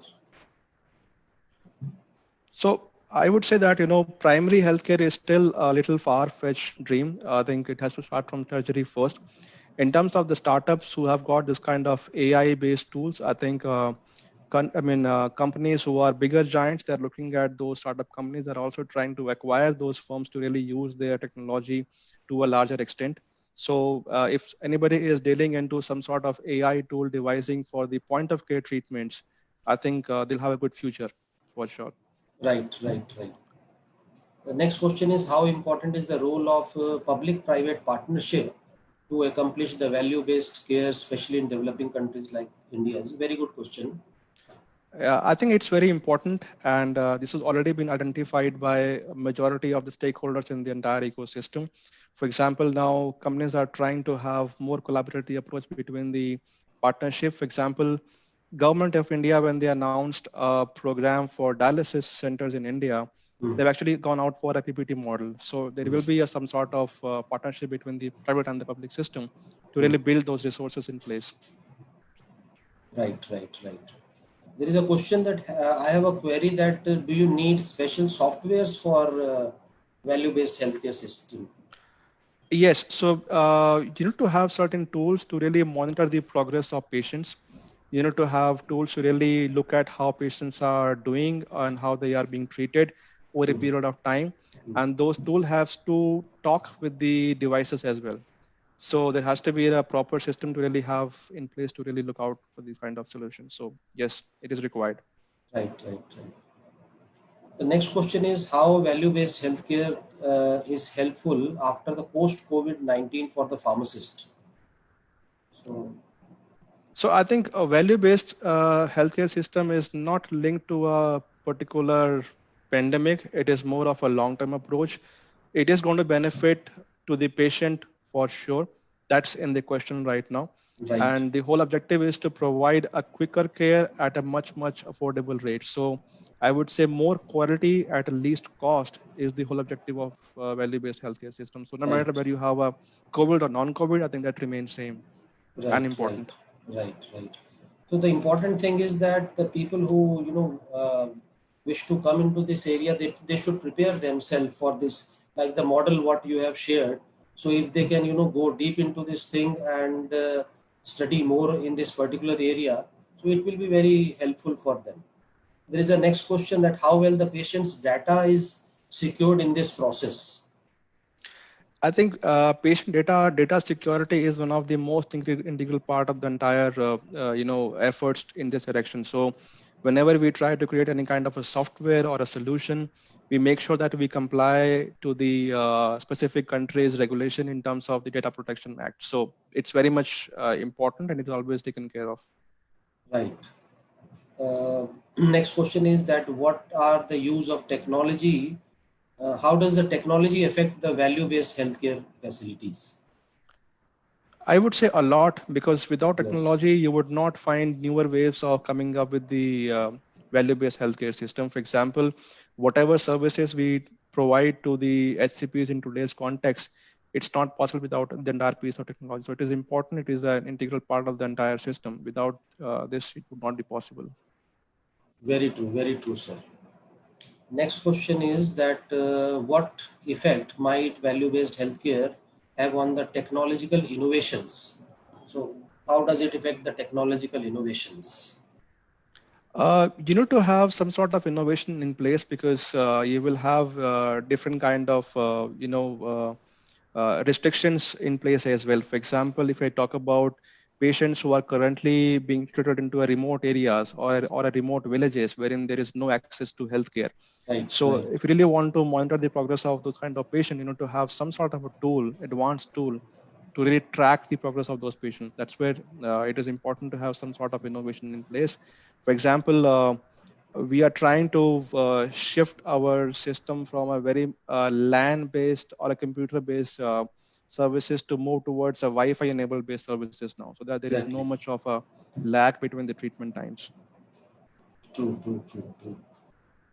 [SPEAKER 2] So I would say that primary healthcare is still a little far-fetched dream. I think it has to start from tertiary first. In terms of the startups who have got this kind of AI-based tools, I think companies who are bigger giants, they're looking at those startup companies. They're also trying to acquire those firms to really use their technology to a larger extent. So if anybody is dealing into some sort of AI tool devising for the point of care treatments, I think they'll have a good future for sure.
[SPEAKER 1] Right. The next question is, how important is the role of public-private partnership to accomplish the value-based care, especially in developing countries like India? It's a very good question.
[SPEAKER 2] I think it's very important, and this has already been identified by a majority of the stakeholders in the entire ecosystem. For example, now companies are trying to have more collaborative approach between the partnership. For example, government of India, when they announced a program for dialysis centers in India, they've actually gone out for a PPP model. So there will be some sort of partnership between the private and the public system to really build those resources in place.
[SPEAKER 1] Right. There is a question that I have a query that do you need special softwares for value-based healthcare system?
[SPEAKER 2] Yes, so you need to have certain tools to really monitor the progress of patients. You need to have tools to really look at how patients are doing and how they are being treated over a period of time. And those tools have to talk with the devices as well. So there has to be a proper system to really have in place to really look out for these kind of solutions. So yes, it is required.
[SPEAKER 1] Right. The next question is how value-based healthcare is helpful after the post-COVID-19 for the pharmacist.
[SPEAKER 2] So I think a value-based healthcare system is not linked to a particular pandemic. It is more of a long-term approach. It is going to benefit to the patient for sure. That's in the question right now.
[SPEAKER 1] Right.
[SPEAKER 2] And the whole objective is to provide a quicker care at a much affordable rate. So I would say more quality at a least cost is the whole objective of value-based healthcare system. So no matter whether you have a COVID or non-COVID, I think that remains same and important.
[SPEAKER 1] Right. So the important thing is that the people who wish to come into this area, they should prepare themselves for this, like the model what you have shared. So if they can go deep into this thing and study more in this particular area, so it will be very helpful for them. There is a next question that how well the patient's data is secured in this process.
[SPEAKER 2] I think patient data security is one of the most integral part of the entire efforts in this direction. So whenever we try to create any kind of a software or a solution, we make sure that we comply to the specific country's regulation in terms of the Data Protection Act. So it's very much important and it's always taken care of.
[SPEAKER 1] Right. Next question is that what are the use of technology? How does the technology affect the value-based healthcare facilities?
[SPEAKER 2] I would say a lot, because without technology, you would not find newer ways of coming up with the value-based healthcare system. For example, whatever services we provide to the HCPs in today's context, it's not possible without the entire piece of technology. So it is important. It is an integral part of the entire system. Without this, it would not be possible.
[SPEAKER 1] Very true, sir. Next question is that what effect might value-based healthcare have on the technological innovations? So how does it affect the technological innovations?
[SPEAKER 2] You need to have some sort of innovation in place, because you will have different kind of restrictions in place as well. For example, if I talk about patients who are currently being treated into a remote areas or a remote villages wherein there is no access to healthcare. So if you really want to monitor the progress of those kind of patients, you need to have some sort of a tool, advanced tool, to really track the progress of those patients. That's where it is important to have some sort of innovation in place. For example, we are trying to shift our system from a very LAN-based or a computer-based services to move towards a Wi-Fi enabled based services now, so that there is no much of a lag between the treatment times.
[SPEAKER 1] True.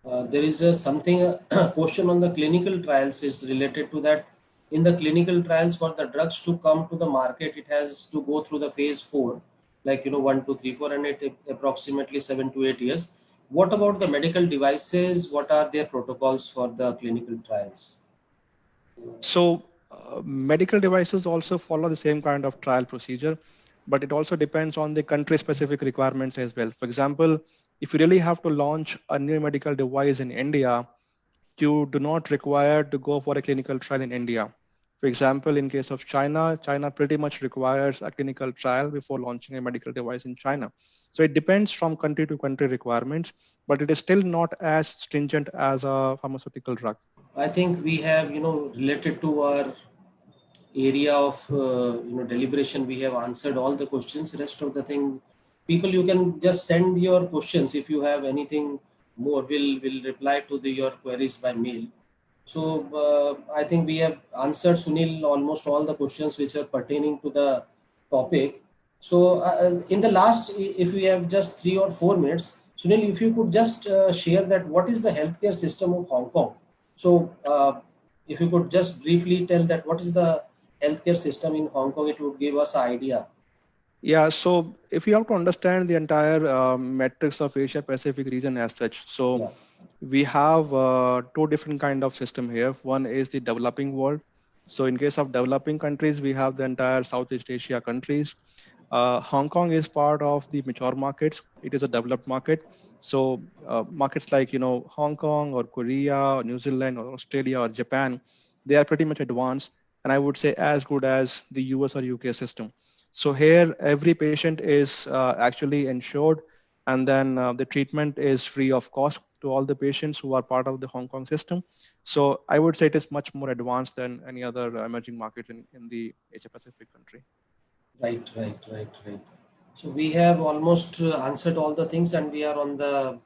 [SPEAKER 1] There is a question on the clinical trials is related to that. In the clinical trials, for the drugs to come to the market, it has to go through the phase 4, like 1, 2, 3, 4, and it approximately 7 to 8 years. What about the medical devices? What are their protocols for the clinical trials?
[SPEAKER 2] So medical devices also follow the same kind of trial procedure, but it also depends on the country specific requirements as well. For example, if you really have to launch a new medical device in India, you do not require to go for a clinical trial in India. For example, in case of China pretty much requires a clinical trial before launching a medical device in China. So it depends from country to country requirements, but it is still not as stringent as a pharmaceutical drug.
[SPEAKER 1] I think we have, related to our area of, deliberation, we have answered all the questions. Rest of the thing, people, you can just send your questions. If you have anything more, we'll reply to your queries by mail. So I think we have answered, Sunil, almost all the questions which are pertaining to the topic. So in the last, if we have just 3 or 4 minutes, Sunil, if you could just share that what is the healthcare system of Hong Kong? So if you could just briefly tell that what is the healthcare system in Hong Kong, it would give us an idea.
[SPEAKER 2] Yeah, so if you have to understand the entire metrics of Asia Pacific region as such, so
[SPEAKER 1] Yeah.
[SPEAKER 2] we have two different kind of system here. One is the developing world. So in case of developing countries, we have the entire Southeast Asia countries. Hong Kong is part of the mature markets. It is a developed market. So markets like, Hong Kong or Korea or New Zealand or Australia or Japan, they are pretty much advanced. And I would say as good as the US or UK system. So here, every patient is actually insured, and then the treatment is free of cost to all the patients who are part of the Hong Kong system. So I would say it is much more advanced than any other emerging market in the Asia Pacific country.
[SPEAKER 1] Right. So we have almost answered all the things, and we are on the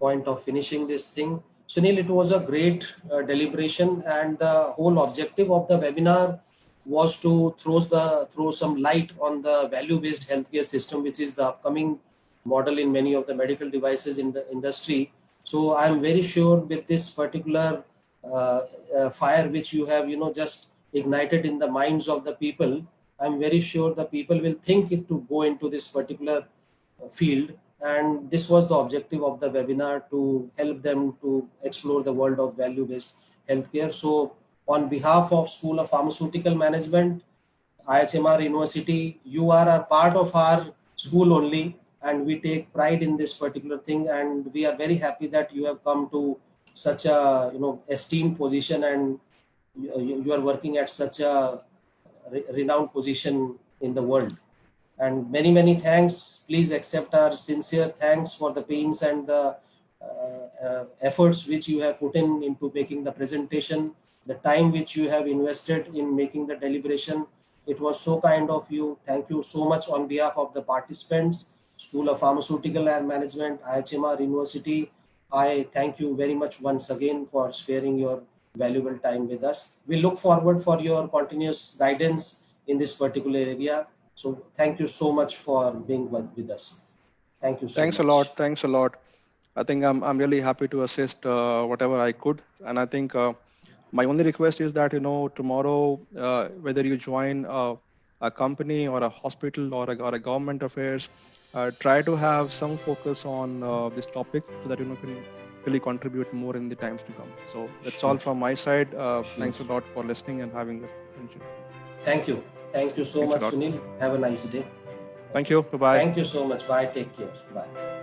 [SPEAKER 1] point of finishing this thing. Sunil, it was a great deliberation, and the whole objective of the webinar was to throw some light on the value-based healthcare system, which is the upcoming model in many of the medical devices in the industry. So I'm very sure with this particular fire which you have, just ignited in the minds of the people, I'm very sure the people will think it to go into this particular field. And this was the objective of the webinar, to help them to explore the world of value-based healthcare. So on behalf of School of Pharmaceutical Management, IHMR University, you are a part of our school only, and we take pride in this particular thing. And we are very happy that you have come to such a esteemed position, and you are working at such a renowned position in the world. And many thanks. Please accept our sincere thanks for the pains and the efforts which you have put into making the presentation, the time which you have invested in making the deliberation. It was so kind of you. Thank you so much on behalf of the participants, School of Pharmaceutical and Management, IHMR University. I thank you very much once again for sparing your valuable time with us. We look forward for your continuous guidance in this particular area. So thank you so much for being with us. Thank you so
[SPEAKER 2] Thanks
[SPEAKER 1] much.
[SPEAKER 2] Thanks a lot. I think I'm really happy to assist whatever I could. And I think my only request is that, tomorrow, whether you join a company or a hospital or a government affairs, try to have some focus on this topic so that, can really contribute more in the times to come. So that's all from my side. Thanks a lot for listening and having the attention.
[SPEAKER 1] Thank you. Thank you so much, Sunil. Have a nice day.
[SPEAKER 2] Thank you. Bye-bye.
[SPEAKER 1] Thank you so much. Bye. Take care. Bye.